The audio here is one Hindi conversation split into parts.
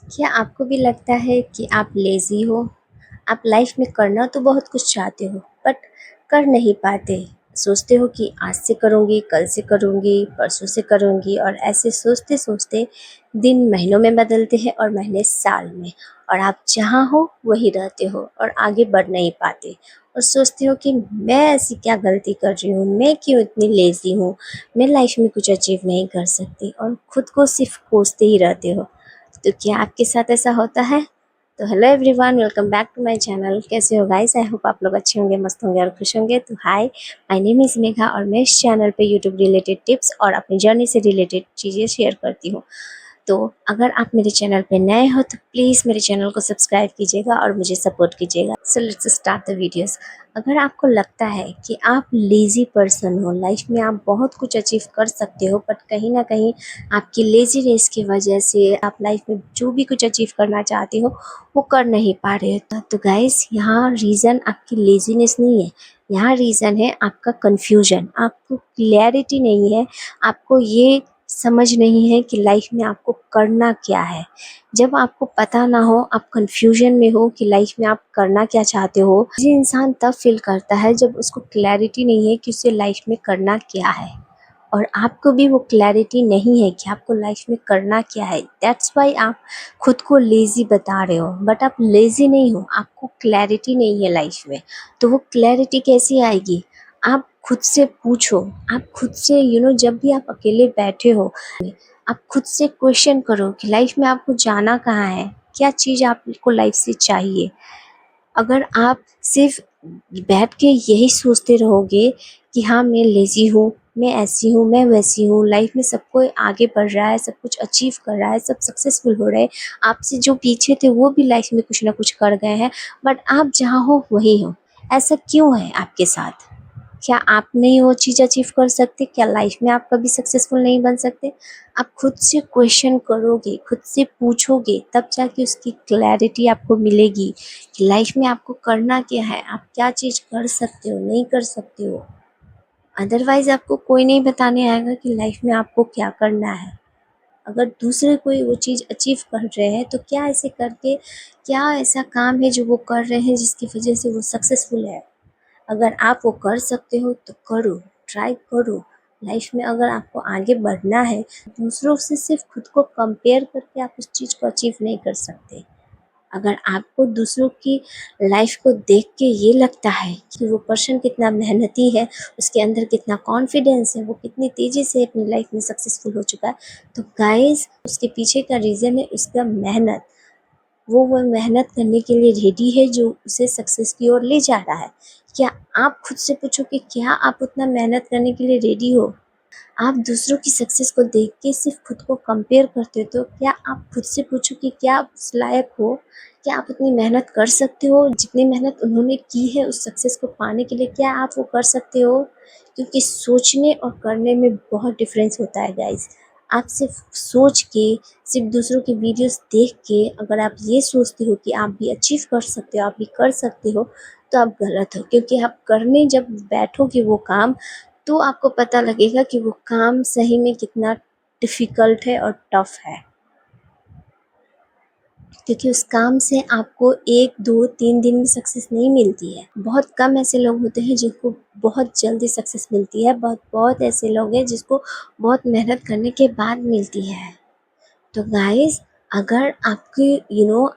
क्या आपको भी लगता है कि आप लेज़ी हो? आप लाइफ में करना तो बहुत कुछ चाहते हो बट कर नहीं पाते। सोचते हो कि आज से करूँगी, कल से करूँगी, परसों से करूँगी और ऐसे सोचते-सोचते दिन महीनों में बदलते हैं और महीने साल में और आप जहाँ हो वहीं रहते हो और आगे बढ़ नहीं पाते और सोचते हो कि मैं ऐसी क्या गलती कर रही हूँ, मैं क्यों इतनी लेज़ी हूँ, मैं लाइफ में कुछ अचीव नहीं कर सकती और खुद को सिर्फ कोसते ही रहते हो। तो क्या आपके साथ ऐसा होता है? तो hello everyone, welcome back to my channel. कैसे हो गाइस? आई होप आप लोग अच्छे होंगे, मस्त होंगे और खुश होंगे। तो हाय, माय नेम इज़ मेघा और मैं इस चैनल पे यूट्यूब रिलेटेड टिप्स और अपनी जर्नी से रिलेटेड चीज़ें शेयर करती हूँ। तो अगर आप मेरे चैनल पे नए हो तो प्लीज़ मेरे चैनल को सब्सक्राइब कीजिएगा और मुझे सपोर्ट कीजिएगा। So let's start the videos. अगर आपको लगता है कि आप लेज़ी पर्सन हो, लाइफ में आप बहुत कुछ अचीव कर सकते हो बट कहीं ना कहीं आपकी लेज़ीनेस की वजह से आप लाइफ में जो भी कुछ अचीव करना चाहते हो वो कर नहीं पा रहे हो, तो गाइस यहाँ रीज़न आपकी लेज़ीनेस नहीं है। यहाँ रीज़न है आपका कन्फ्यूजन। आपको क्लैरिटी नहीं है, आपको ये समझ नहीं है कि लाइफ में आपको करना क्या है। जब आपको पता ना हो, आप कंफ्यूजन में हो कि लाइफ में आप करना क्या चाहते हो, ये इंसान तब फील करता है जब उसको क्लैरिटी नहीं है कि उसे लाइफ में करना क्या है। और आपको भी वो क्लैरिटी नहीं है कि आपको लाइफ में करना क्या है। दैट्स वाई आप खुद को लेज़ी बता रहे हो बट आप लेज़ी नहीं हो, आपको क्लैरिटी नहीं है लाइफ में। तो वो क्लैरिटी कैसी आएगी? आप खुद से पूछो, आप खुद से जब भी आप अकेले बैठे हो, आप खुद से क्वेश्चन करो कि लाइफ में आपको जाना कहाँ है, क्या चीज़ आपको लाइफ से चाहिए। अगर आप सिर्फ बैठ के यही सोचते रहोगे कि हाँ मैं लेज़ी हूँ, मैं ऐसी हूँ, मैं वैसी हूँ, लाइफ में सब कोई आगे बढ़ रहा है, सब कुछ अचीव कर रहा है, सब सक्सेसफुल हो रहे हैं, आपसे जो पीछे थे वो भी लाइफ में कुछ ना कुछ कर गए हैं बट आप जहाँ हो वही हो। ऐसा क्यों है आपके साथ? क्या आप नहीं वो चीज़ अचीव कर सकते? क्या लाइफ में आप कभी सक्सेसफुल नहीं बन सकते? आप खुद से क्वेश्चन करोगे, खुद से पूछोगे, तब जाके उसकी क्लैरिटी आपको मिलेगी कि लाइफ में आपको करना क्या है, आप क्या चीज़ कर सकते हो, नहीं कर सकते हो। अदरवाइज आपको कोई नहीं बताने आएगा कि लाइफ में आपको क्या करना है। अगर दूसरे कोई वो चीज़ अचीव कर रहे हैं तो क्या ऐसे करके, क्या ऐसा काम है जो वो कर रहे हैं जिसकी वजह से वो सक्सेसफुल है। अगर आप वो कर सकते हो तो करो, ट्राई करो। लाइफ में अगर आपको आगे बढ़ना है, दूसरों से सिर्फ खुद को कंपेयर करके आप उस चीज़ को अचीव नहीं कर सकते। अगर आपको दूसरों की लाइफ को देख के ये लगता है कि वो पर्सन कितना मेहनती है, उसके अंदर कितना कॉन्फिडेंस है, वो कितनी तेज़ी से अपनी लाइफ में सक्सेसफुल हो चुका है, तो गाइस उसके पीछे का रीज़न है उसका मेहनत। वो मेहनत करने के लिए रेडी है जो उसे सक्सेस की ओर ले जा रहा है। क्या आप खुद से पूछो कि क्या आप उतना मेहनत करने के लिए रेडी हो? आप दूसरों की सक्सेस को देख के सिर्फ खुद को कंपेयर करते हो, तो क्या आप खुद से पूछो कि क्या आप उस लायक हो? क्या आप उतनी मेहनत कर सकते हो जितनी मेहनत उन्होंने की है उस सक्सेस को पाने के लिए? क्या आप वो कर सकते हो? क्योंकि सोचने और करने में बहुत डिफरेंस होता है गाइस। आप सिर्फ सोच के, सिर्फ दूसरों की वीडियोस देख के अगर आप ये सोचते हो कि आप भी अचीव कर सकते हो, आप भी कर सकते हो, तो आप गलत हो। क्योंकि आप करने जब बैठोगे वो काम, तो आपको पता लगेगा कि वो काम सही में कितना डिफ़िकल्ट है और टफ़ है। क्योंकि उस काम से आपको 1, 2, 3 दिन में सक्सेस नहीं मिलती है। बहुत कम ऐसे लोग होते हैं जिनको बहुत जल्दी सक्सेस मिलती है, बहुत बहुत ऐसे लोग हैं जिसको बहुत मेहनत करने के बाद मिलती है। तो गाइज़, अगर आपके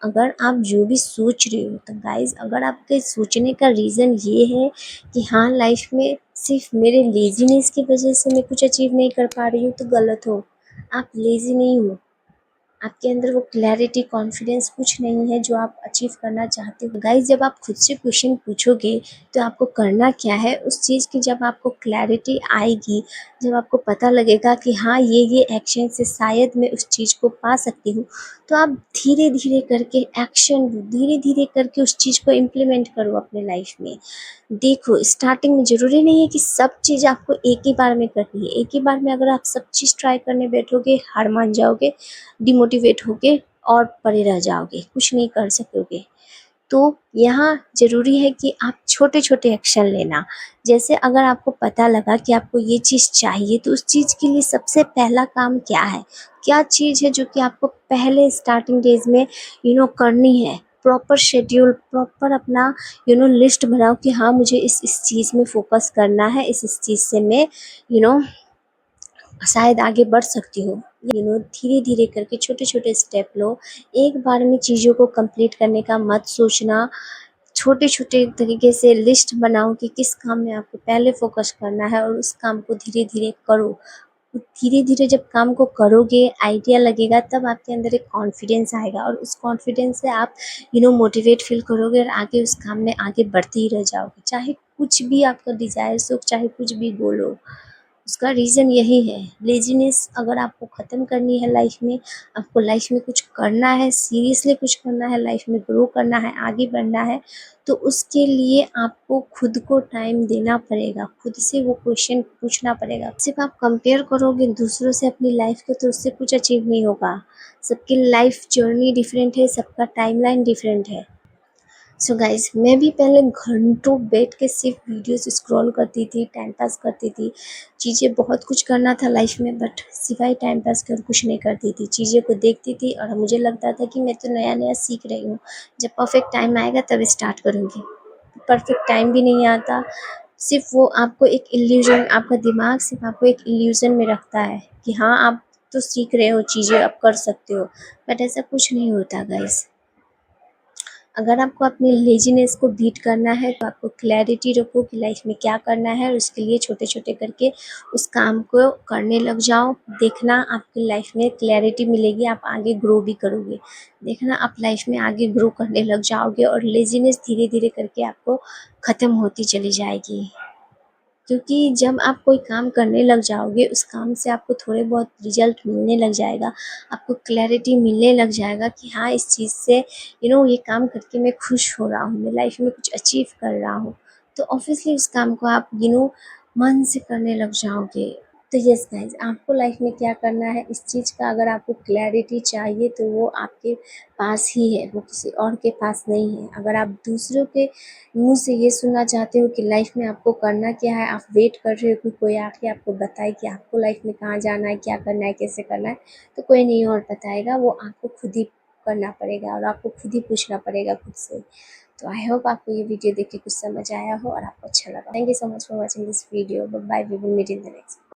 अगर आप जो भी सोच रहे हो, तो गाइज़ अगर आपके सोचने का रीज़न ये है कि हाँ लाइफ में सिर्फ मेरे लेज़ीनेस की वजह से मैं कुछ अचीव नहीं कर पा रही हूँ, तो गलत हो। आप लेज़ी नहीं हो, आपके अंदर वो क्लैरिटी, कॉन्फिडेंस कुछ नहीं है जो आप अचीव करना चाहते हो। गाइस जब आप खुद से क्वेश्चन पूछोगे तो आपको करना क्या है, उस चीज़ की जब आपको क्लैरिटी आएगी, जब आपको पता लगेगा कि हाँ ये एक्शन से शायद मैं उस चीज़ को पा सकती हूँ, तो आप धीरे धीरे करके एक्शन लो, धीरे धीरे करके उस चीज़ को इम्प्लीमेंट करो अपने लाइफ में। देखो, स्टार्टिंग में ज़रूरी नहीं है कि सब चीज़ आपको एक ही बार में करनी है। एक ही बार में अगर आप सब चीज़ ट्राई करने बैठोगे, हार मान जाओगे, डिमोटिवेट होके और पड़े रह जाओगे, कुछ नहीं कर सकोगे। तो यहाँ ज़रूरी है कि आप छोटे-छोटे एक्शन लेना। जैसे अगर आपको पता लगा कि आपको ये चीज़ चाहिए, तो उस चीज़ के लिए सबसे पहला काम क्या है? क्या चीज़ है जो कि आपको पहले स्टार्टिंग डेज़ में करनी है? प्रॉपर शेड्यूल, प्रॉपर अपना लिस्ट बनाओ कि हाँ, मुझे इस चीज़ में फ़ोकस करना है, इस चीज़ से मैं यू नो शायद आगे बढ़ सकती हूँ। धीरे-धीरे करके छोटे-छोटे स्टेप लो। एक बार में चीज़ों को कंप्लीट करने का मत सोचना। छोटे-छोटे तरीके से लिस्ट बनाओ कि किस काम में आपको पहले फ़ोकस करना है और उस काम को धीरे-धीरे करो। धीरे-धीरे जब काम को करोगे, आइडिया लगेगा, तब आपके अंदर एक कॉन्फिडेंस आएगा और उस कॉन्फिडेंस से आप मोटिवेट फ़ील करोगे और आगे उस काम में आगे बढ़ते ही रह जाओगे। चाहे कुछ भी आपका डिज़ायर्स हो, चाहे कुछ भी गोल हो। उसका रीज़न यही है, लेज़ीनेस अगर आपको ख़त्म करनी है लाइफ़ में, आपको लाइफ़ में कुछ करना है, सीरियसली कुछ करना है, लाइफ़ में ग्रो करना है, आगे बढ़ना है, तो उसके लिए आपको खुद को टाइम देना पड़ेगा, खुद से वो क्वेश्चन पूछना पड़ेगा। सिर्फ़ आप कंपेयर करोगे दूसरों से अपनी लाइफ़ को, तो उससे कुछ अचीव नहीं होगा। सबकी लाइफ़ जर्नी डिफरेंट है, सबका टाइमलाइन डिफरेंट है। सो गाइस, मैं भी पहले घंटों बैठ के सिर्फ वीडियोस स्क्रॉल करती थी, टाइम पास करती थी। चीज़ें बहुत कुछ करना था लाइफ में, बट सिवाय टाइम पास के और कुछ नहीं करती थी। चीज़ें को देखती थी और मुझे लगता था कि मैं तो नया नया सीख रही हूँ, जब परफेक्ट टाइम आएगा तब स्टार्ट करूँगी। परफेक्ट टाइम भी नहीं आता। सिर्फ वो आपको एक इल्यूजन, आपका दिमाग सिर्फ आपको एक इल्यूजन में रखता है कि हाँ, आप तो सीख रहे हो, चीज़ें आप कर सकते हो, बट ऐसा कुछ नहीं होता गाइस। अगर आपको अपनी लेज़ीनेस को बीट करना है, तो आपको क्लैरिटी रखो कि लाइफ में क्या करना है और उसके लिए छोटे-छोटे करके उस काम को करने लग जाओ। देखना आपकी लाइफ में क्लैरिटी मिलेगी, आप आगे ग्रो भी करोगे। देखना आप लाइफ में आगे ग्रो करने लग जाओगे और लेज़ीनेस धीरे-धीरे करके आपको ख़त्म होती चली जाएगी। क्योंकि जब आप कोई काम करने लग जाओगे, उस काम से आपको थोड़े बहुत रिजल्ट मिलने लग जाएगा, आपको क्लैरिटी मिलने लग जाएगा कि हाँ, इस चीज़ से ये काम करके मैं खुश हो रहा हूँ, मैं लाइफ में कुछ अचीव कर रहा हूँ। तो ऑब्वियसली उस काम को आप मन से करने लग जाओगे। तो यस गाइस, आपको लाइफ में क्या करना है, इस चीज़ का अगर आपको क्लैरिटी चाहिए, तो वो आपके पास ही है, वो किसी और के पास नहीं है। अगर आप दूसरों के मुँह से ये सुनना चाहते हो कि लाइफ में आपको करना क्या है, आप वेट कर रहे हो कि कोई आके आपको बताए कि आपको लाइफ में कहाँ जाना है, क्या करना है, कैसे करना है, तो कोई नहीं और बताएगा, वो आपको खुद ही करना पड़ेगा और आपको खुद ही पूछना पड़ेगा खुद से। तो आई होप आपको ये वीडियो देख के कुछ समझ आया हो और आपको अच्छा लगा। Thank you so much for watching this video. Bye bye, we will meet in the next.